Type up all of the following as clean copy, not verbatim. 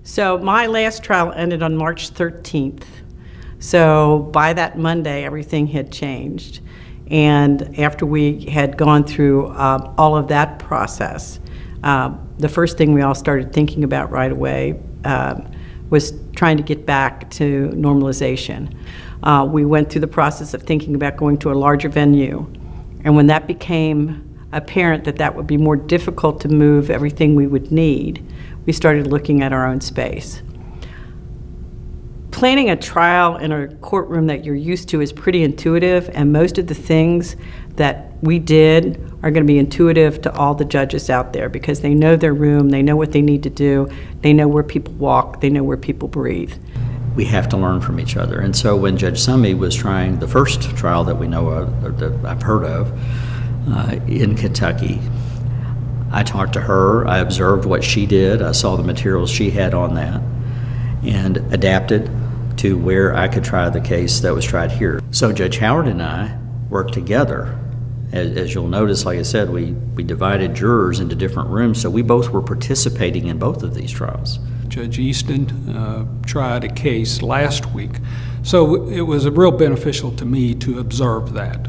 So my last trial ended on March 13th. So by that Monday, everything had changed. And after we had gone through all of that process, the first thing we all started thinking about right away was trying to get back to normalization. We went through the process of thinking about going to a larger venue. And when that became apparent that that would be more difficult to move everything we would need, we started looking at our own space. Planning a trial in a courtroom that you're used to is pretty intuitive, and most of the things that we did are going to be intuitive to all the judges out there because they know their room, they know what they need to do, they know where people walk, they know where people breathe. We have to learn from each other. And so when Judge Summey was trying the first trial that we know of, or that I've heard of, in Kentucky, I talked to her, I observed what she did, I saw the materials she had on that, and adapted to where I could try the case that was tried here. So Judge Howard and I worked together. As you'll notice, like I said, we divided jurors into different rooms, so we both were participating in both of these trials. Judge Easton tried a case last week, so it was real beneficial to me to observe that,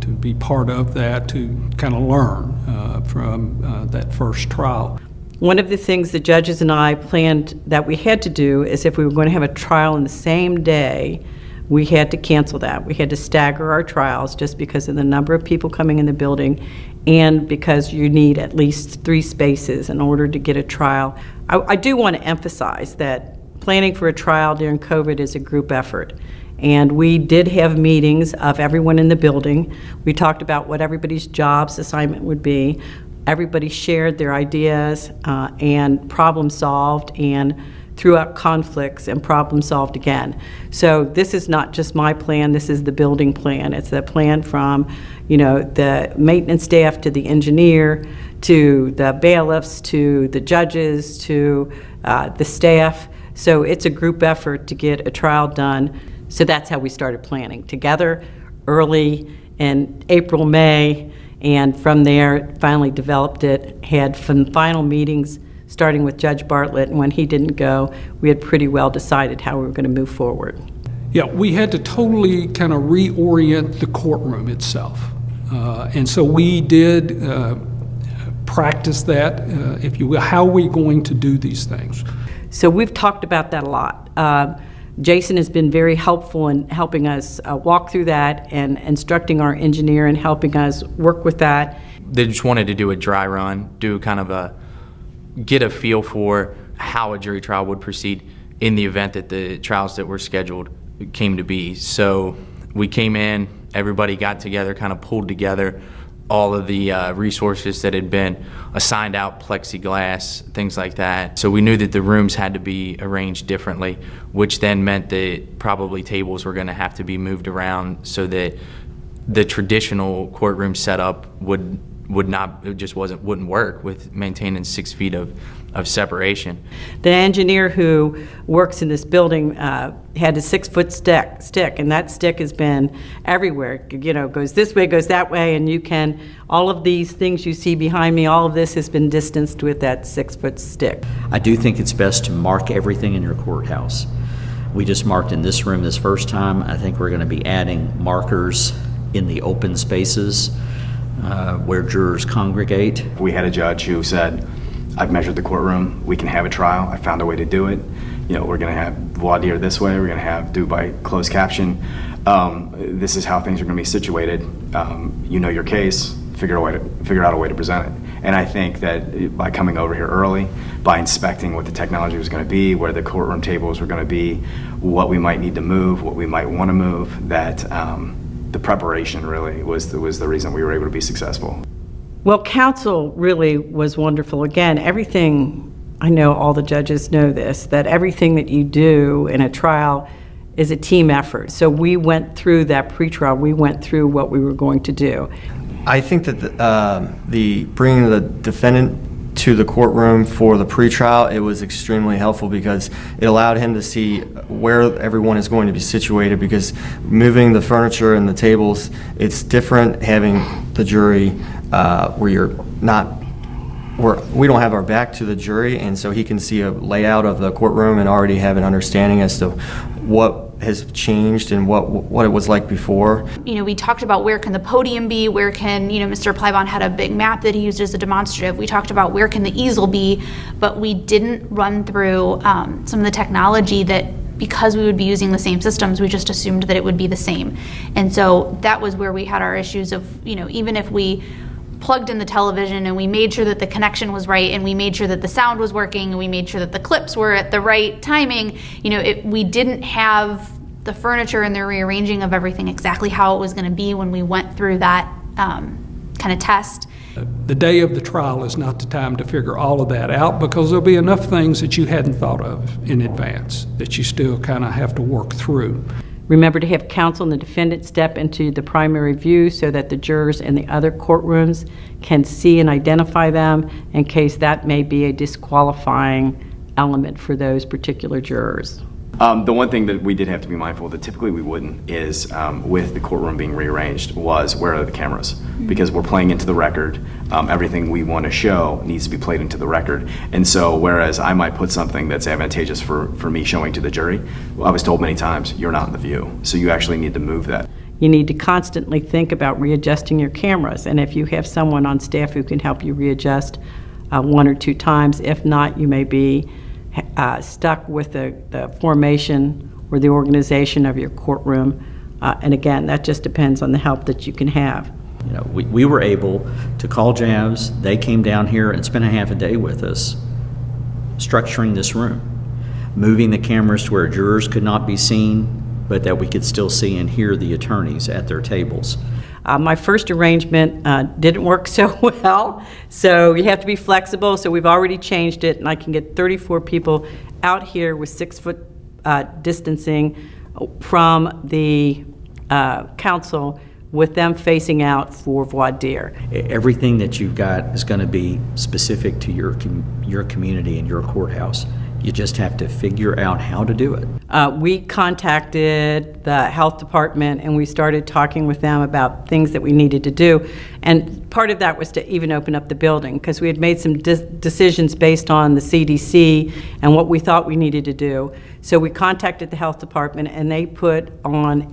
to be part of that, to kind of learn from that first trial. One of the things the judges and I planned that we had to do is if we were going to have a trial in the same day, we had to cancel that. We had to stagger our trials just because of the number of people coming in the building and because you need at least 3 spaces in order to get a trial. I do want to emphasize that planning for a trial during COVID is a group effort. And we did have meetings of everyone in the building. We talked about what everybody's jobs assignment would be. Everybody shared their ideas and problem solved and threw out conflicts and problem solved again. So this is not just my plan, this is the building plan. It's the plan from, the maintenance staff to the engineer, to the bailiffs, to the judges, to the staff. So it's a group effort to get a trial done. So that's how we started planning together early in April, May, and from there finally developed it, had some final meetings starting with Judge Bartlett, and when he didn't go, we had pretty well decided how we were going to move forward. Yeah, we had to totally kind of reorient the courtroom itself. And so we did practice that, if you will, how are we going to do these things? So we've talked about that a lot. Jason has been very helpful in helping us walk through that and instructing our engineer and helping us work with that. They just wanted to do a dry run, do kind of get a feel for how a jury trial would proceed in the event that the trials that were scheduled came to be. So we came in, everybody got together, kind of pulled together all of the resources that had been assigned out, plexiglass, things like that. So we knew that the rooms had to be arranged differently, which then meant that probably tables were going to have to be moved around so that the traditional courtroom setup wouldn't work with maintaining 6 feet of separation. The engineer who works in this building had a 6-foot stick, and that stick has been everywhere. Goes this way, goes that way, and all of these things you see behind me, all of this has been distanced with that 6-foot stick. I do think it's best to mark everything in your courthouse. We just marked in this room this first time. I think we're going to be adding markers in the open spaces where jurors congregate. We had a judge who said, I've measured the courtroom, we can have a trial, I found a way to do it. We're going to have voir dire this way, we're going to do by closed caption. This is how things are going to be situated. You know your case, figure out a way to present it. And I think that by coming over here early, by inspecting what the technology was going to be, where the courtroom tables were going to be, what we might need to move, what we might want to move, that the preparation really was the reason we were able to be successful. Well, counsel really was wonderful. Again, everything, I know all the judges know this, that everything that you do in a trial is a team effort. So we went through that pretrial, we went through what we were going to do. I think that the bringing the defendant to the courtroom for the pretrial, it was extremely helpful because it allowed him to see where everyone is going to be situated, because moving the furniture and the tables, it's different having the jury where you're not we don't have our back to the jury, and so he can see a layout of the courtroom and already have an understanding as to what has changed and what it was like before. We talked about where can the podium be, where can, Mr. Plybon had a big map that he used as a demonstrative. We talked about where can the easel be, but we didn't run through some of the technology that, because we would be using the same systems, we just assumed that it would be the same. And so that was where we had our issues of, even if we plugged in the television and we made sure that the connection was right and we made sure that the sound was working and we made sure that the clips were at the right timing, we didn't have the furniture and the rearranging of everything exactly how it was going to be when we went through that kind of test. The day of the trial is not the time to figure all of that out, because there'll be enough things that you hadn't thought of in advance that you still kind of have to work through. Remember to have counsel and the defendant step into the primary view so that the jurors in the other courtrooms can see and identify them, in case that may be a disqualifying element for those particular jurors. The one thing that we did have to be mindful of that typically we wouldn't is with the courtroom being rearranged was where are the cameras? Because we're playing into the record. Everything we want to show needs to be played into the record. And so whereas I might put something that's advantageous for me showing to the jury, I was told many times, you're not in the view. So you actually need to move that. You need to constantly think about readjusting your cameras. And if you have someone on staff who can help you readjust 1 or 2 times, if not, you may be stuck with the formation or the organization of your courtroom. And again, that just depends on the help that you can have. We were able to call Javs. They came down here and spent a half a day with us structuring this room, moving the cameras to where jurors could not be seen, but that we could still see and hear the attorneys at their tables. My first arrangement didn't work so well, so you have to be flexible. So we've already changed it, and I can get 34 people out here with 6-foot distancing from the council, with them facing out for voir dire. Everything that you've got is going to be specific to your community and your courthouse. You just have to figure out how to do it. We contacted the health department and we started talking with them about things that we needed to do. And part of that was to even open up the building, because we had made some decisions based on the CDC and what we thought we needed to do. So we contacted the health department and they put on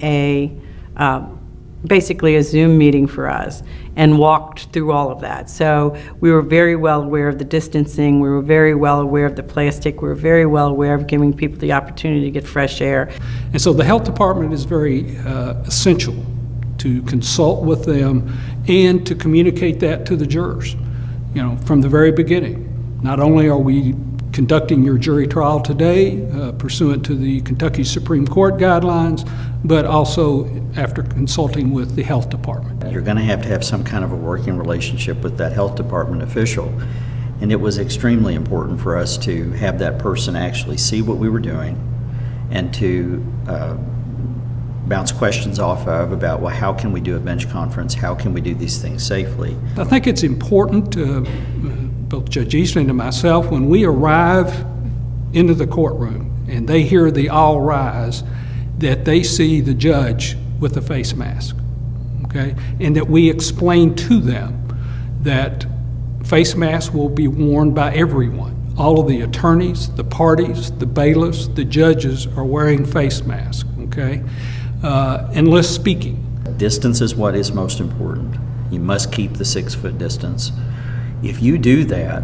basically a Zoom meeting for us and walked through all of that. So we were very well aware of the distancing, we were very well aware of the plastic, we were very well aware of giving people the opportunity to get fresh air. And so the health department is very essential to consult with them and to communicate that to the jurors, from the very beginning. Not only are we conducting your jury trial today pursuant to the Kentucky Supreme Court guidelines, but also after consulting with the health department. You're going to have some kind of a working relationship with that health department official. And it was extremely important for us to have that person actually see what we were doing and to bounce questions off of about, well, how can we do a bench conference? How can we do these things safely? I think it's important, both Judge Eastland and myself, when we arrive into the courtroom and they hear the all rise, that they see the judge with a face mask, okay? And that we explain to them that face masks will be worn by everyone. All of the attorneys, the parties, the bailiffs, the judges are wearing face masks, okay? Unless speaking. Distance is what is most important. You must keep the 6-foot distance. If you do that,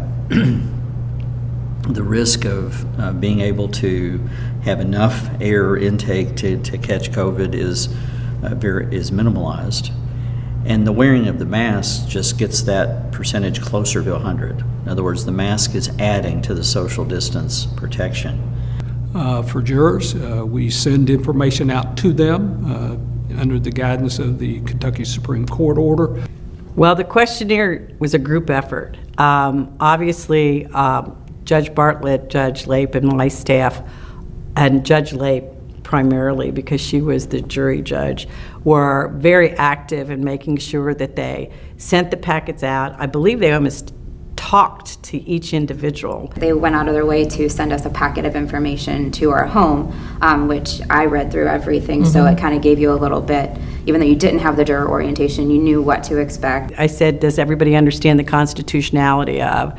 the risk of being able to have enough air intake to catch COVID is minimalized. And the wearing of the mask just gets that percentage closer to 100. In other words, the mask is adding to the social distance protection. For jurors, we send information out to them under the guidance of the Kentucky Supreme Court order. Well, the questionnaire was a group effort. Obviously, Judge Bartlett, Judge Lape, and my staff, and Judge Lape primarily because she was the jury judge, were very active in making sure that they sent the packets out. I believe they almost talked to each individual. They went out of their way to send us a packet of information to our home, which I read through everything, so it kind of gave you a little bit, even though you didn't have the juror orientation, you knew what to expect. I said, does everybody understand the constitutionality of,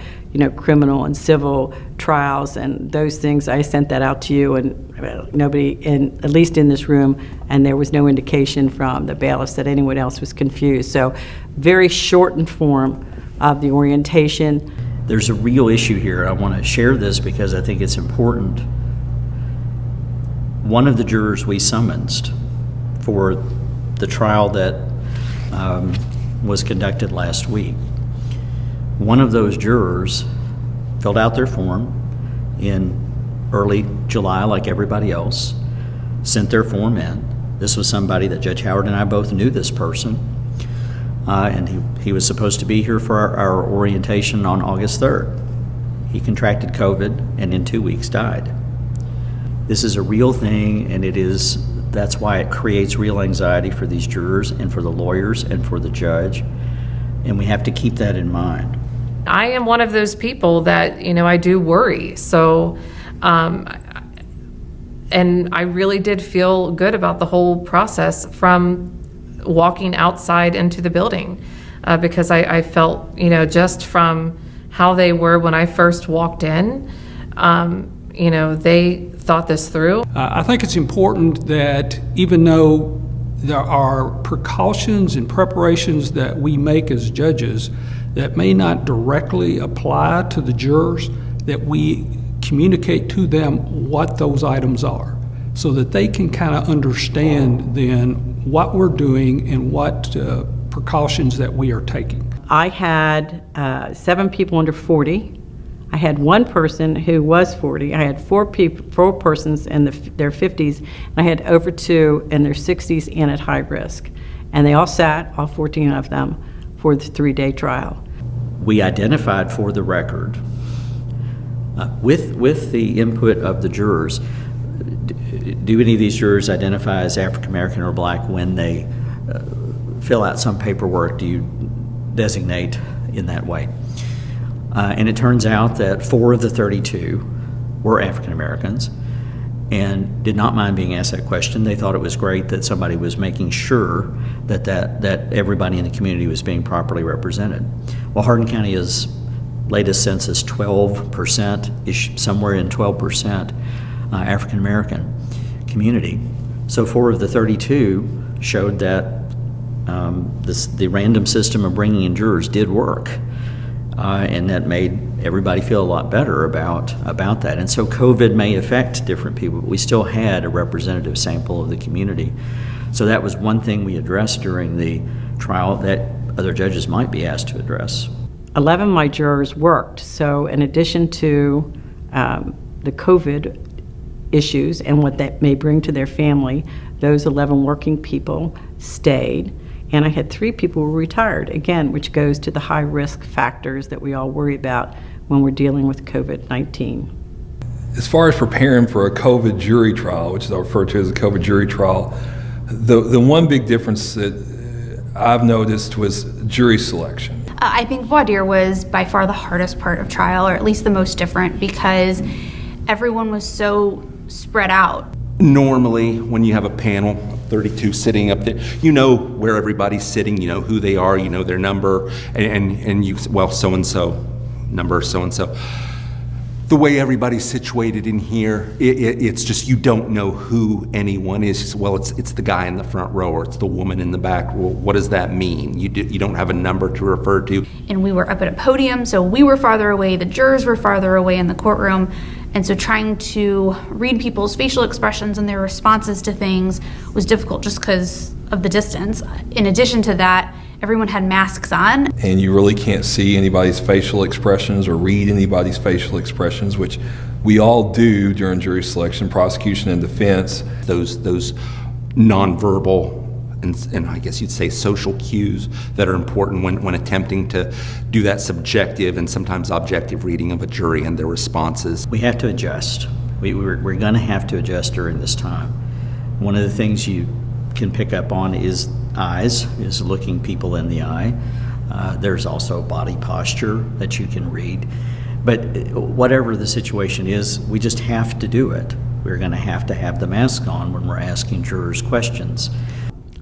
criminal and civil trials and those things? I sent that out to you, and nobody, at least in this room, and there was no indication from the bailiffs that anyone else was confused. So very shortened form of the orientation. There's a real issue here. I want to share this because I think it's important. One of the jurors we summoned for the trial that was conducted last week, one of those jurors filled out their form in early July like everybody else, sent their form in. This was somebody that Judge Howard and I both knew this person, and he was supposed to be here for our orientation on August 3rd. He contracted COVID and in 2 weeks died. This is a real thing, and that's why it creates real anxiety for these jurors and for the lawyers and for the judge, and we have to keep that in mind. I am one of those people that, I do worry. So, and I really did feel good about the whole process from walking outside into the building, because I felt, just from how they were when I first walked in, they thought this through. I think it's important that even though there are precautions and preparations that we make as judges that may not directly apply to the jurors, that we communicate to them what those items are so that they can kind of understand then what we're doing and what precautions that we are taking. I had 7 people under 40. I had one person who was 40. I had 4 persons in their 50s. And I had over 2 in their 60s and at high risk. And they all sat, all 14 of them, for the 3-day trial. We identified for the record, with the input of the jurors, do any of these jurors identify as African American or Black when they fill out some paperwork? Do you designate in that way? And it turns out that 4 of the 32 were African Americans and did not mind being asked that question. They thought it was great that somebody was making sure that everybody in the community was being properly represented. Well, Hardin County is latest census 12%, somewhere in 12% African American community. So 4 of the 32 showed that the random system of bringing in jurors did work. And that made everybody feel a lot better about that. And so COVID may affect different people, but we still had a representative sample of the community. So that was one thing we addressed during the trial that other judges might be asked to address. 11 of my jurors worked. So in addition to the COVID issues and what that may bring to their family, those 11 working people stayed. And I had 3 people who were retired, again, which goes to the high-risk factors that we all worry about when we're dealing with COVID-19. As far as preparing for a COVID jury trial, which is referred to as a COVID jury trial, the one big difference that I've noticed was jury selection. I think voir dire was by far the hardest part of trial, or at least the most different, because everyone was so spread out. Normally, when you have a panel of 32 sitting up there, you know where everybody's sitting, you know who they are, you know their number, and you, well, so-and-so, number so-and-so. The way everybody's situated in here, it's just you don't know who anyone is. Well, it's the guy in the front row or it's the woman in the back row. What does that mean? You don't have a number to refer to. And we were up at a podium, so we were farther away, the jurors were farther away in the courtroom. And so trying to read people's facial expressions and their responses to things was difficult just because of the distance. In addition to that, everyone had masks on. And you really can't see anybody's facial expressions or read anybody's facial expressions, which we all do during jury selection, prosecution, and defense. Those nonverbal and I guess you'd say social cues that are important when attempting to do that subjective and sometimes objective reading of a jury and their responses. We have to adjust. We're going to have to adjust during this time. One of the things you can pick up on is eyes, is looking people in the eye. There's also body posture that you can read. But whatever the situation is, we just have to do it. We're going to have the mask on when we're asking jurors questions.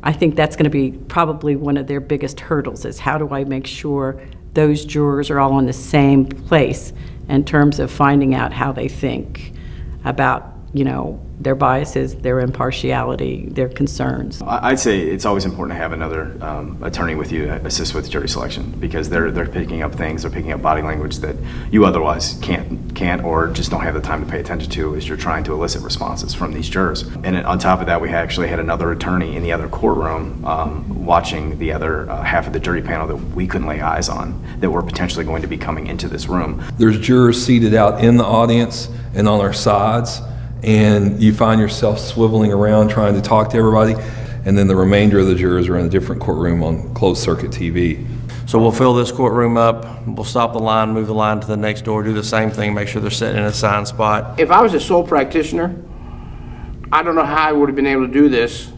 I think that's going to be probably one of their biggest hurdles, is how do I make sure those jurors are all in the same place in terms of finding out how they think about, their biases, their impartiality, their concerns. I'd say it's always important to have another attorney with you to assist with jury selection, because they're picking up things, they're picking up body language that you otherwise can't or just don't have the time to pay attention to as you're trying to elicit responses from these jurors. And on top of that, we actually had another attorney in the other courtroom watching the other half of the jury panel that we couldn't lay eyes on, that were potentially going to be coming into this room. There's jurors seated out in the audience and on our sides, and you find yourself swiveling around trying to talk to everybody, and then the remainder of the jurors are in a different courtroom on closed circuit TV. So we'll fill this courtroom up, we'll stop the line, move the line to the next door, do the same thing, make sure they're sitting in a assigned spot. If I was a sole practitioner, I don't know how I would have been able to do this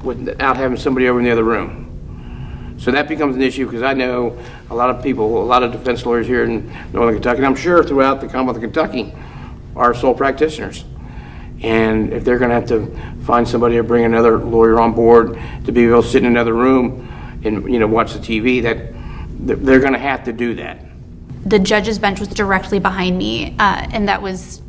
without having somebody over in the other room. So that becomes an issue, because I know a lot of people, a lot of defense lawyers here in Northern Kentucky, and I'm sure throughout the Commonwealth of Kentucky, are sole practitioners. And if they're going to have to find somebody or bring another lawyer on board to be able to sit in another room and watch the TV, that they're going to have to do that. The judge's bench was directly behind me, and that was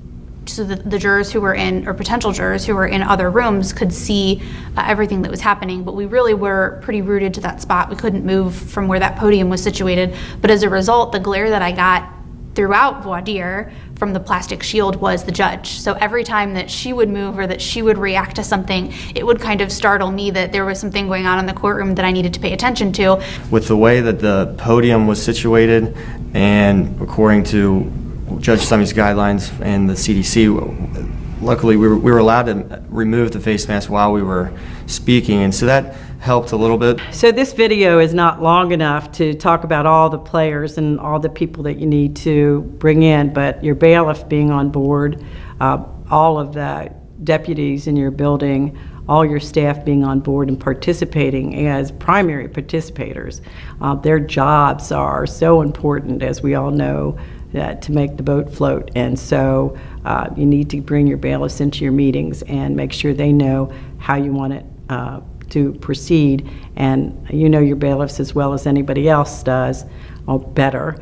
so the jurors who were in, or potential jurors who were in other rooms, could see everything that was happening. But we really were pretty rooted to that spot. We couldn't move from where that podium was situated. But as a result, the glare that I got throughout voir dire from the plastic shield was the judge. So every time that she would move or that she would react to something, it would kind of startle me that there was something going on in the courtroom that I needed to pay attention to. With the way that the podium was situated, and according to Judge Summey's guidelines and the CDC, luckily we were allowed to remove the face mask while we were speaking, and so that helped a little bit. So this video is not long enough to talk about all the players and all the people that you need to bring in, but your bailiff being on board, all of the deputies in your building, all your staff being on board and participating as primary participators. Their jobs are so important, as we all know, to make the boat float. And so you need to bring your bailiffs into your meetings and make sure they know how you want it to proceed. And you know your bailiffs as well as anybody else does, or better.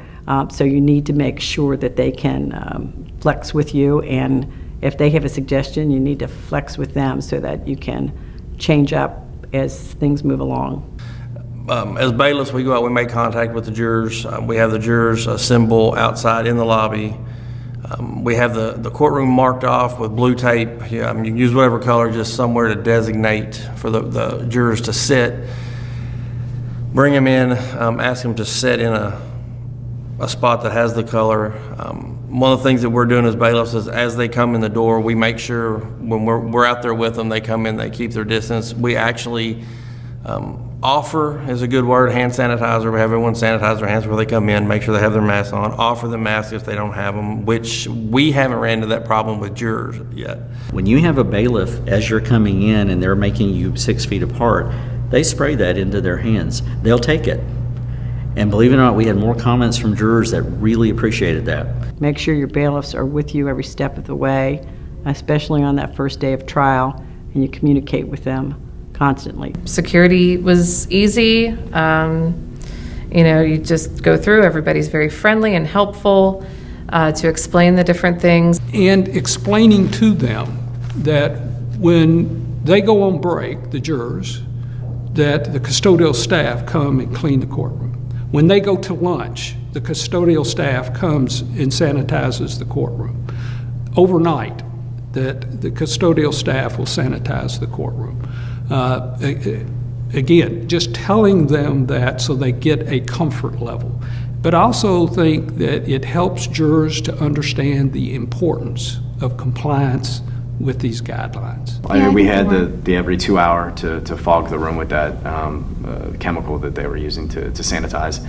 So you need to make sure that they can flex with you, and if they have a suggestion, you need to flex with them so that you can change up as things move along. As bailiffs, we go out, we make contact with the jurors. We have the jurors assemble outside in the lobby. We have the courtroom marked off with blue tape. You can use whatever color, just somewhere to designate for the jurors to sit. Bring them in, ask them to sit in a spot that has the color. One of the things that we're doing as bailiffs is, as they come in the door, we make sure when we're out there with them, they come in, they keep their distance. We actually offer, is a good word, hand sanitizer. We have everyone sanitize their hands before they come in, make sure they have their masks on, offer them masks if they don't have them, which we haven't ran into that problem with jurors yet. When you have a bailiff, as you're coming in and they're making you 6 feet apart, they spray that into their hands. They'll take it. And believe it or not, we had more comments from jurors that really appreciated that. Make sure your bailiffs are with you every step of the way, especially on that first day of trial, and you communicate with them constantly. Security was easy. You just go through, everybody's very friendly and helpful to explain the different things. And explaining to them that when they go on break, the jurors, that the custodial staff come and clean the courtroom. When they go to lunch, the custodial staff comes and sanitizes the courtroom. Overnight, that the custodial staff will sanitize the courtroom. Again, just telling them that so they get a comfort level. But I also think that it helps jurors to understand the importance of compliance with these guidelines. I mean, we had the every 2 hour to fog the room with that chemical that they were using to sanitize.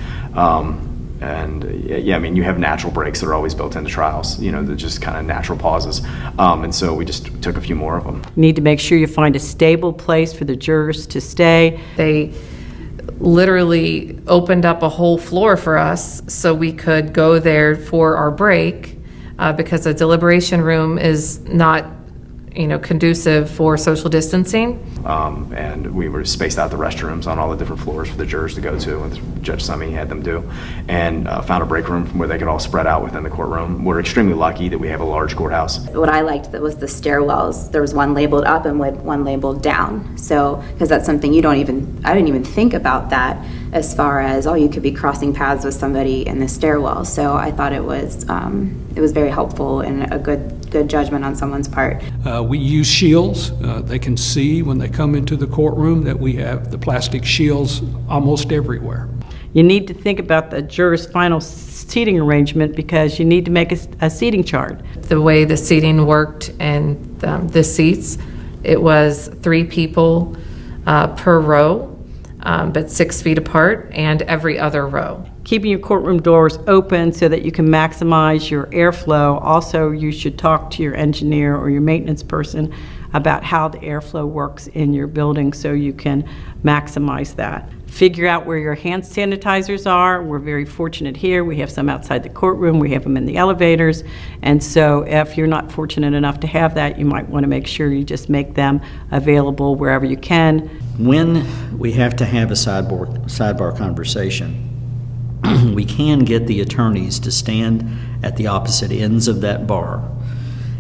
Yeah, I mean, you have natural breaks that are always built into trials, they're just kind of natural pauses. And so we just took a few more of them. You need to make sure you find a stable place for the jurors to stay. They literally opened up a whole floor for us so we could go there for our break, because a deliberation room is not conducive for social distancing. And we were spaced out the restrooms on all the different floors for the jurors to go to, and Judge Summey had them do, and found a break room from where they could all spread out within the courtroom. We're extremely lucky that we have a large courthouse. What I liked that was the stairwells. There was one labeled up and one labeled down. So, because that's something I didn't even think about that as far as, you could be crossing paths with somebody in the stairwell. So I thought it was very helpful and a good judgment on someone's part. We use shields. They can see when they come into the courtroom that we have the plastic shields almost everywhere. You need to think about the jurors' final seating arrangement because you need to make a seating chart. The way the seating worked and the seats, it was 3 people per row, but 6 feet apart, and every other row. Keeping your courtroom doors open so that you can maximize your airflow. Also, you should talk to your engineer or your maintenance person about how the airflow works in your building so you can maximize that. Figure out where your hand sanitizers are. We're very fortunate here. We have some outside the courtroom. We have them in the elevators. And so if you're not fortunate enough to have that, you might want to make sure you just make them available wherever you can. When we have to have a sidebar conversation, we can get the attorneys to stand at the opposite ends of that bar,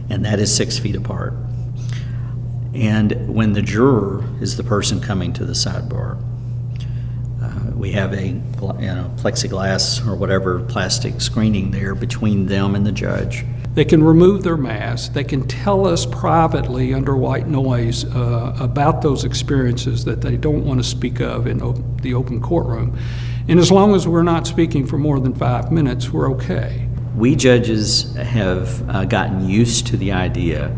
and that is 6 feet apart. And when the juror is the person coming to the sidebar, we have a plexiglass or whatever plastic screening there between them and the judge. They can remove their mask. They can tell us privately under white noise about those experiences that they don't want to speak of in the open courtroom. And as long as we're not speaking for more than 5 minutes, we're okay. We judges have gotten used to the idea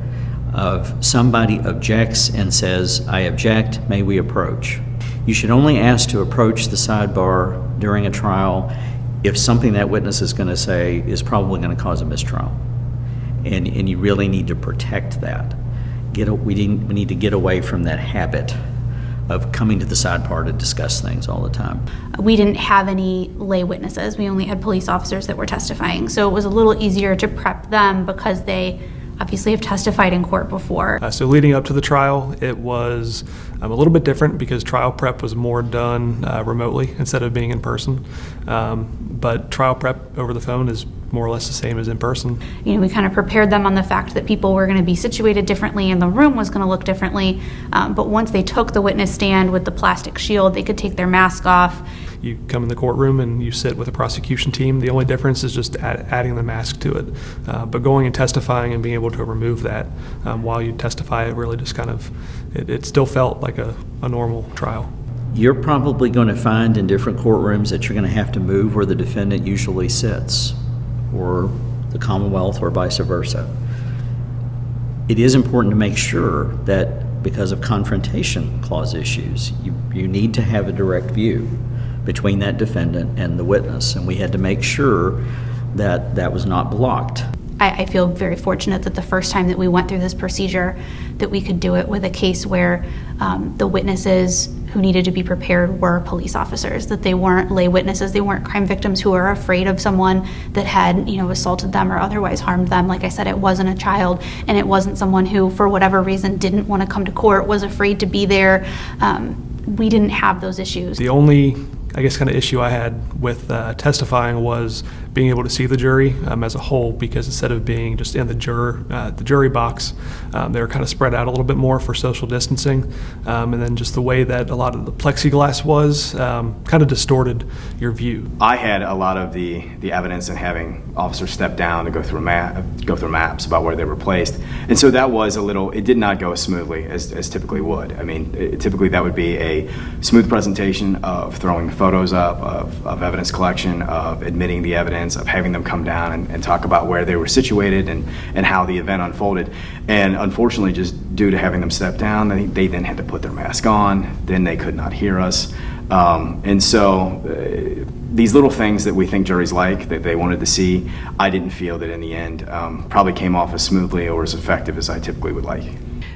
of somebody objects and says, "I object, may we approach?" You should only ask to approach the sidebar during a trial if something that witness is going to say is probably going to cause a mistrial. And you really need to protect that. We need to get away from that habit of coming to the sidebar to discuss things all the time. We didn't have any lay witnesses. We only had police officers that were testifying. So it was a little easier to prep them because they obviously have testified in court before. So leading up to the trial, it was a little bit different because trial prep was more done remotely instead of being in person. But trial prep over the phone is more or less the same as in person. We kind of prepared them on the fact that people were going to be situated differently and the room was going to look differently. But once they took the witness stand with the plastic shield, they could take their mask off. You come in the courtroom and you sit with a prosecution team. The only difference is just adding the mask to it. But going and testifying and being able to remove that while you testify, it really just kind of, it still felt like a normal trial. You're probably going to find in different courtrooms that you're going to have to move where the defendant usually sits, or the Commonwealth, or vice versa. It is important to make sure that because of confrontation clause issues, you need to have a direct view between that defendant and the witness, and we had to make sure that that was not blocked. I feel very fortunate that the first time that we went through this procedure that we could do it with a case where the witnesses who needed to be prepared were police officers, that they weren't lay witnesses, they weren't crime victims who are afraid of someone that had assaulted them or otherwise harmed them. Like I said, it wasn't a child, and it wasn't someone who for whatever reason didn't want to come to court, was afraid to be there. We didn't have those issues. The only kind of issue I had with testifying was being able to see the jury as a whole, because instead of being just in the jury box, they were kind of spread out a little bit more for social distancing. And then just the way that a lot of the plexiglass was kind of distorted your view. I had a lot of the evidence in having officers step down to go through maps about where they were placed. And so that was it did not go as smoothly as typically would. I mean, typically that would be a smooth presentation of throwing photos up, of evidence collection, of admitting the evidence, of having them come down and talk about where they were situated and how the event unfolded. And unfortunately, just due to having them step down, they then had to put their mask on, then they could not hear us. And so these little things that we think juries like, that they wanted to see, I didn't feel that in the end probably came off as smoothly or as effective as I typically would like.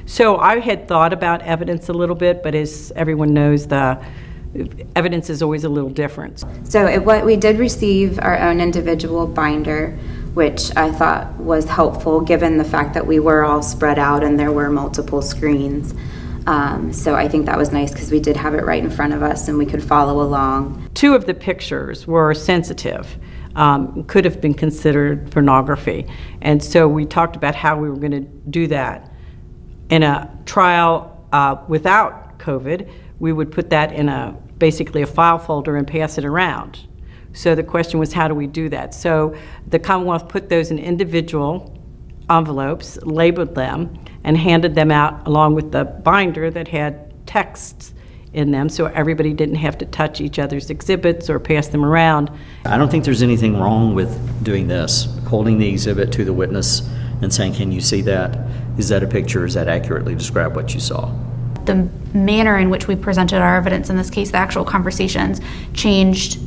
So I had thought about evidence a little bit, but as everyone knows, the evidence is always a little different. So we did receive our own individual binder. which I thought was helpful given the fact that we were all spread out and there were multiple screens. So I think that was nice because we did have it right in front of us and we could follow along. 2 of the pictures were sensitive, could have been considered pornography. And so we talked about how we were going to do that. In a trial without COVID, we would put that in basically a file folder and pass it around. So the question was, how do we do that? So the Commonwealth put those in individual envelopes, labeled them, and handed them out along with the binder that had texts in them, so everybody didn't have to touch each other's exhibits or pass them around. I don't think there's anything wrong with doing this, holding the exhibit to the witness and saying, can you see that? Is that a picture? Does that accurately describe what you saw? The manner in which we presented our evidence, in this case the actual conversations, changed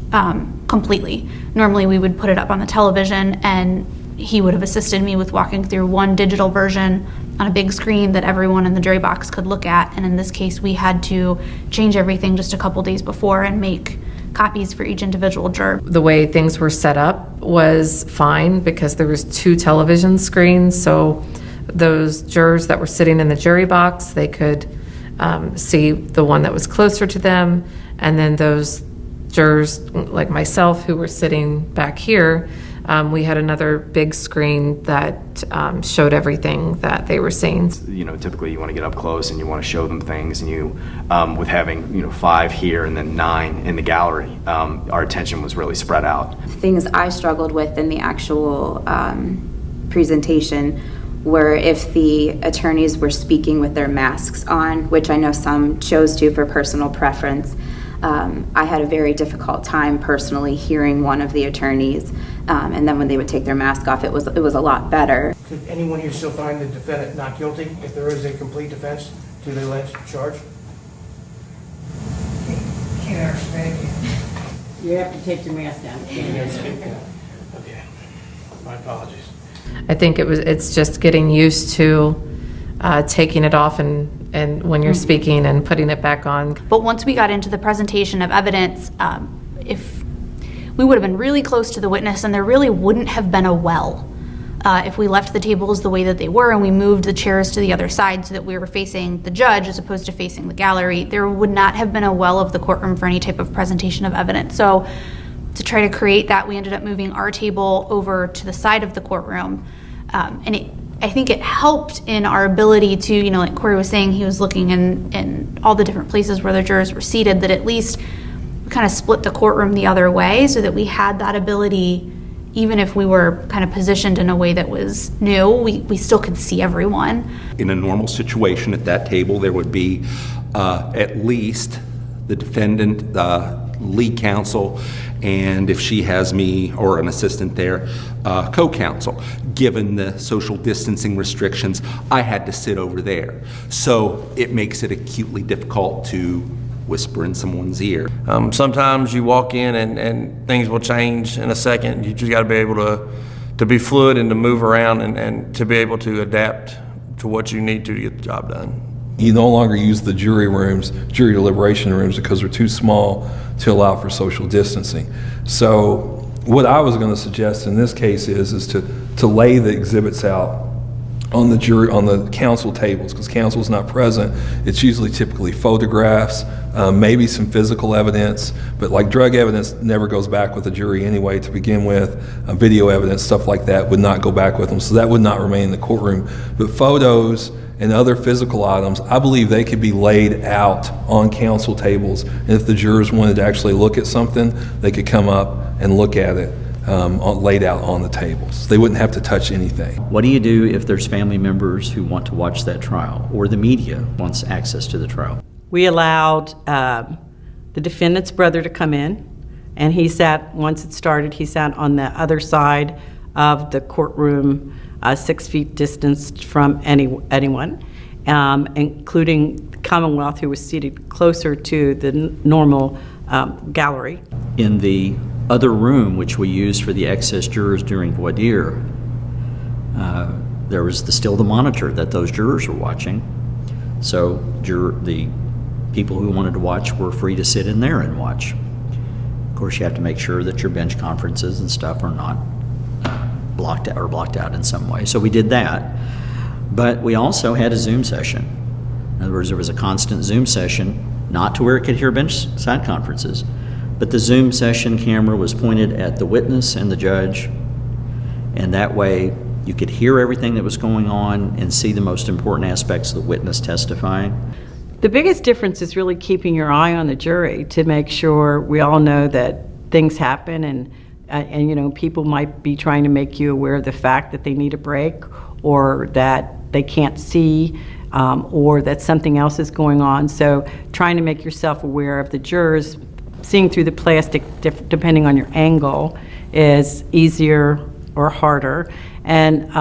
completely. Normally we would put it up on the television and he would have assisted me with walking through one digital version on a big screen that everyone in the jury box could look at, and in this case we had to change everything just a couple days before and make copies for each individual juror. The way things were set up was fine because there was 2 television screens, so those jurors that were sitting in the jury box, they could see the one that was closer to them, and then those jurors like myself who were sitting back here, we had another big screen that showed everything that they were seeing. You know, typically you want to get up close and you want to show them things, and you, with having 5 here and then 9 in the gallery, our attention was really spread out. Things I struggled with in the actual presentation were if the attorneys were speaking with their masks on, which I know some chose to for personal preference. I had a very difficult time personally hearing one of the attorneys, and then when they would take their mask off, it was a lot better. Could anyone here still find the defendant not guilty if there is a complete defense to the alleged charge? You have to take your mask down. Okay, my apologies. I think it's just getting used to taking it off and when you're speaking and putting it back on. But once we got into the presentation of evidence, if we would have been really close to the witness, and there really wouldn't have been a well if we left the tables the way that they were and we moved the chairs to the other side so that we were facing the judge as opposed to facing the gallery. There would not have been a well of the courtroom for any type of presentation of evidence. So to try to create that, we ended up moving our table over to the side of the courtroom, and I think it helped in our ability to, like Corey was saying, he was looking in all the different places where the jurors were seated, that at least we kind of split the courtroom the other way so that we had that ability, even if we were kind of positioned in a way that was new, we still could see everyone. In a normal situation at that table, there would be at least the defendant, lead counsel, and if she has me or an assistant there, co-counsel. Given the social distancing restrictions, I had to sit over there. So it makes it acutely difficult to whisper in someone's ear. Sometimes you walk in and things will change in a second. You just got to be able to be fluid and to move around and to be able to adapt to what you need to get the job done. You no longer use the jury deliberation rooms because they're too small to allow for social distancing. So what I was going to suggest in this case is to lay the exhibits out on the counsel tables, because counsel's not present. It's usually typically photographs, maybe some physical evidence, but like drug evidence never goes back with the jury anyway to begin with. Video evidence, stuff like that would not go back with them, so that would not remain in the courtroom. But photos and other physical items, I believe they could be laid out on counsel tables, and if the jurors wanted to actually look at something, they could come up and look at it laid out on the tables. They wouldn't have to touch anything. What do you do if there's family members who want to watch that trial, or the media wants access to the trial? We allowed the defendant's brother to come in, and he sat, once it started, he sat on the other side of the courtroom, 6 feet distanced from anyone, including the Commonwealth, who was seated closer to the normal gallery. In the other room, which we used for the excess jurors during voir dire, there was still the monitor that those jurors were watching. So the people who wanted to watch were free to sit in there and watch. Of course, you have to make sure that your bench conferences and stuff are not blocked out in some way. So we did that. But we also had a Zoom session. In other words, there was a constant Zoom session, not to where it could hear bench side conferences, but the Zoom session camera was pointed at the witness and the judge, and that way you could hear everything that was going on and see the most important aspects of the witness testifying. The biggest difference is really keeping your eye on the jury to make sure we all know that things happen, and you know, people might be trying to make you aware of the fact that they need a break, or that they can't see, or that something else is going on. So trying to make yourself aware of the jurors, seeing through the plastic, depending on your angle, is easier or harder. And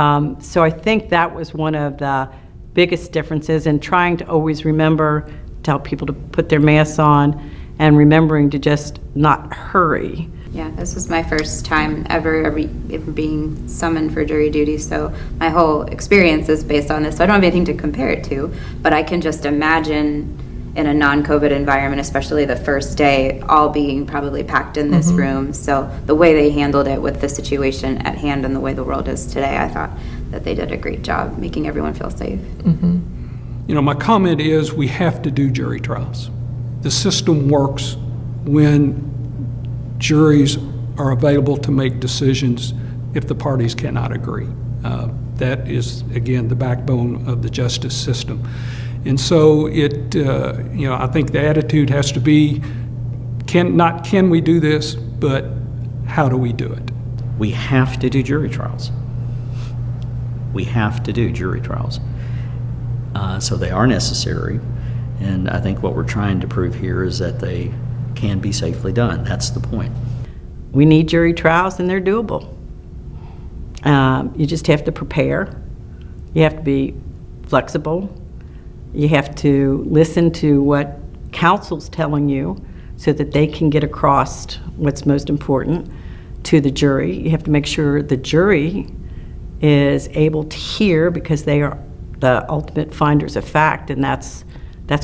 so I think that was one of the biggest differences, and trying to always remember, tell people to put their masks on, and remembering to just not hurry. Yeah, this was my first time ever being summoned for jury duty, so my whole experience is based on this. So I don't have anything to compare it to, but I can just imagine in a non-COVID environment, especially the first day, all being probably packed in this room. So the way they handled it with the situation at hand and the way the world is today, I thought that they did a great job making everyone feel safe. You know, my comment is we have to do jury trials. The system works when juries are available to make decisions if the parties cannot agree. That is, again, the backbone of the justice system. And so it, you know, I think the attitude has to be, not can we do this, but how do we do it? We have to do jury trials. We have to do jury trials. So they are necessary, and I think what we're trying to prove here is that they can be safely done. That's the point. We need jury trials, and they're doable. You just have to prepare. You have to be flexible. You have to listen to what counsel's telling you so that they can get across what's most important to the jury. You have to make sure the jury is able to hear, because they are the ultimate finders of fact, and that's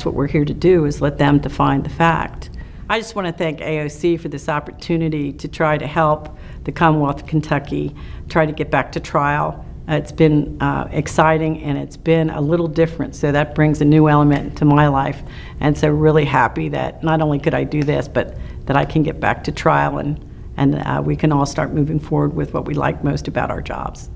what we're here to do, is let them define the fact. I just want to thank AOC for this opportunity to try to help the Commonwealth of Kentucky try to get back to trial. It's been exciting, and it's been a little different, so that brings a new element to my life. And so really happy that not only could I do this, but that I can get back to trial, and we can all start moving forward with what we like most about our jobs.